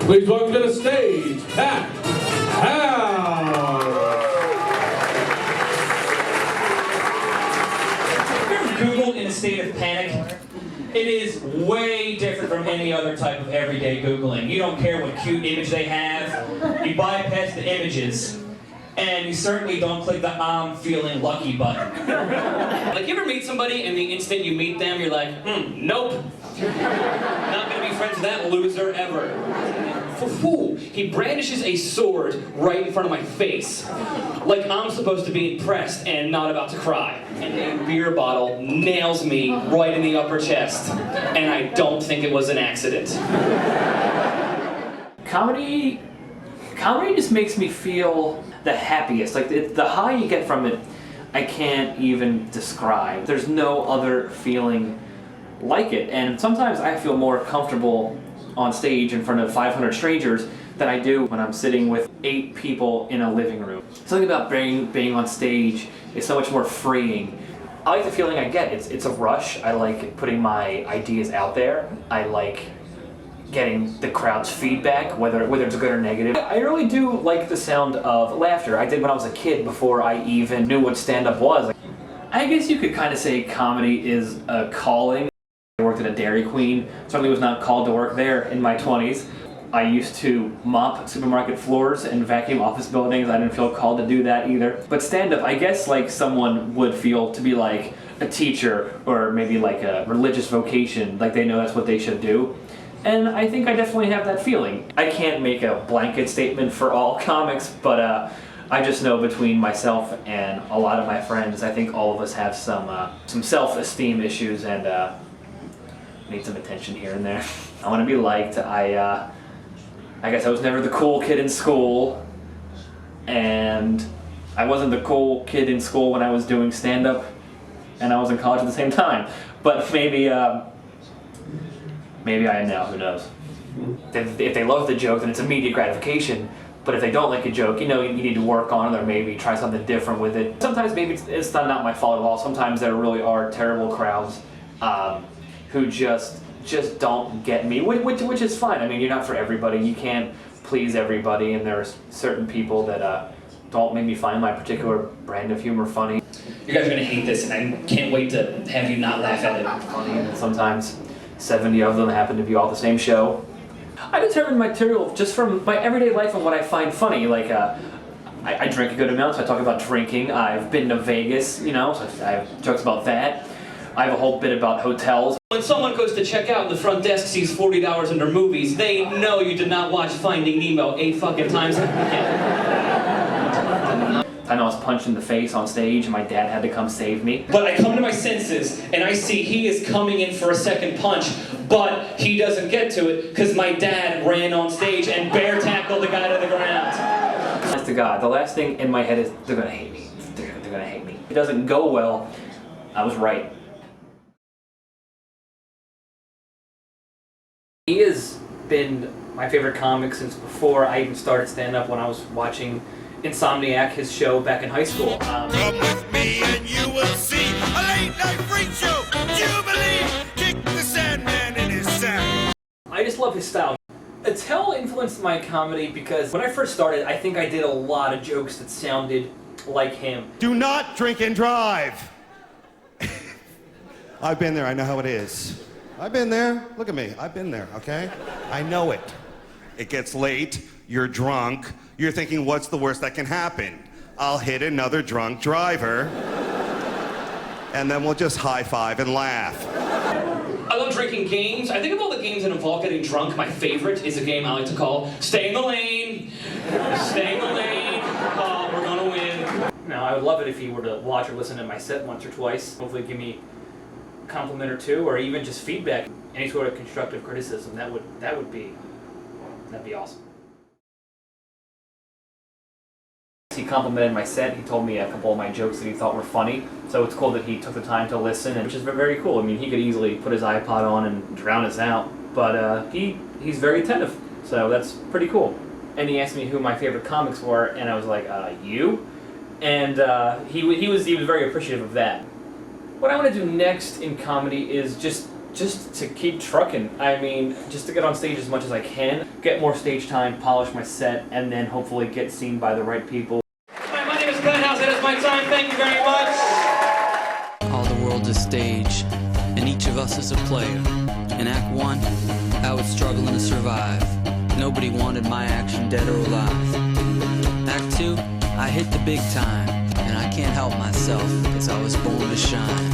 Please welcome to the stage, Pat House. Googled in a state of panic. It is way different from any other type of everyday Googling. You don't care what cute image they have. You bypass the images. And you certainly don't click the I'm feeling lucky button. Like, you ever meet somebody and the instant you meet them, you're like, nope. Not gonna be friends with that loser ever. Foo, he brandishes a sword right in front of my face. Like I'm supposed to be impressed and not about to cry. And a beer bottle nails me right in the upper chest. And I don't think it was an accident. Comedy just makes me feel the happiest. Like the high you get from it, I can't even describe. There's no other feeling like it. And sometimes I feel more comfortable on stage in front of 500 strangers than I do when I'm sitting with 8 people in a living room. Something about being on stage is so much more freeing. I like the feeling I get. It's a rush. I like putting my ideas out there. I like getting the crowd's feedback, whether it's good or negative. I really do like the sound of laughter. I did when I was a kid before I even knew what stand-up was. I guess you could kind of say comedy is a calling. I worked at a Dairy Queen. Certainly was not called to work there in my 20s. I used to mop supermarket floors and vacuum office buildings. I didn't feel called to do that either. But stand-up, I guess like someone would feel to be like a teacher or maybe like a religious vocation, like they know that's what they should do. And I think I definitely have that feeling. I can't make a blanket statement for all comics, but I just know between myself and a lot of my friends, I think all of us have some self-esteem issues and need some attention here and there. I want to be liked. I guess I was never the cool kid in school, and I wasn't the cool kid in school when I was doing stand-up, and I was in college at the same time. But maybe I am now, who knows. If they love the joke, then it's immediate gratification. But if they don't like a joke, you need to work on it or maybe try something different with it. Sometimes maybe it's not my fault at all. Sometimes there really are terrible crowds who just don't get me, which is fine. I mean, you're not for everybody. You can't please everybody, and there are certain people that don't make me find my particular brand of humor funny. You guys are gonna hate this, and I can't wait to have you not laugh at it. Funny, and sometimes 70 of them happen to be all the same show. I determine material just from my everyday life and what I find funny. Like, I drink a good amount, so I talk about drinking. I've been to Vegas, so I have jokes about that. I have a whole bit about hotels. When someone goes to check out and the front desk sees $40 under movies, they know you did not watch Finding Nemo 8 fucking times. I know I was punched in the face on stage and my dad had to come save me. But I come to my senses and I see he is coming in for a second punch, but he doesn't get to it because my dad ran on stage and bear tackled the guy to the ground. Honest to God, the last thing in my head is, they're gonna hate me. They're gonna hate me. If it doesn't go well, I was right. He has been my favorite comic since before I even started stand-up, when I was watching Insomniac, his show back in high school. Come with me and you will see a late-night freak show. Jubilee, kick the Sandman in his sack. I just love his style. Attell influenced my comedy because when I first started, I think I did a lot of jokes that sounded like him. Do not drink and drive. I've been there. I know how it is. I've been there. Look at me. I've been there, okay? I know it. It gets late. You're drunk. You're thinking, what's the worst that can happen? I'll hit another drunk driver, and then we'll just high-five and laugh. I love drinking games. I think of all the games that involve getting drunk, my favorite is a game I like to call Stay in the Lane. Stay in the lane. We're gonna win. Now, I would love it if he were to watch or listen to my set once or twice. Hopefully give me a compliment or two, or even just feedback. Any sort of constructive criticism, that'd be awesome. He complimented my set. He told me a couple of my jokes that he thought were funny. So it's cool that he took the time to listen, which is very cool. I mean, he could easily put his iPod on and drown us out, but he's very attentive. So that's pretty cool. And he asked me who my favorite comics were, and I was like, you? And he was very appreciative of that. What I want to do next in comedy is just Just to keep trucking. I mean, just to get on stage as much as I can, get more stage time, polish my set, and then hopefully get seen by the right people. Hi, my name is Penthouse. That is my time. Thank you very much. All the world's a stage, and each of us is a player. In Act 1, I was struggling to survive. Nobody wanted my action dead or alive. Act 2, I hit the big time, and I can't help myself, because I was born to shine.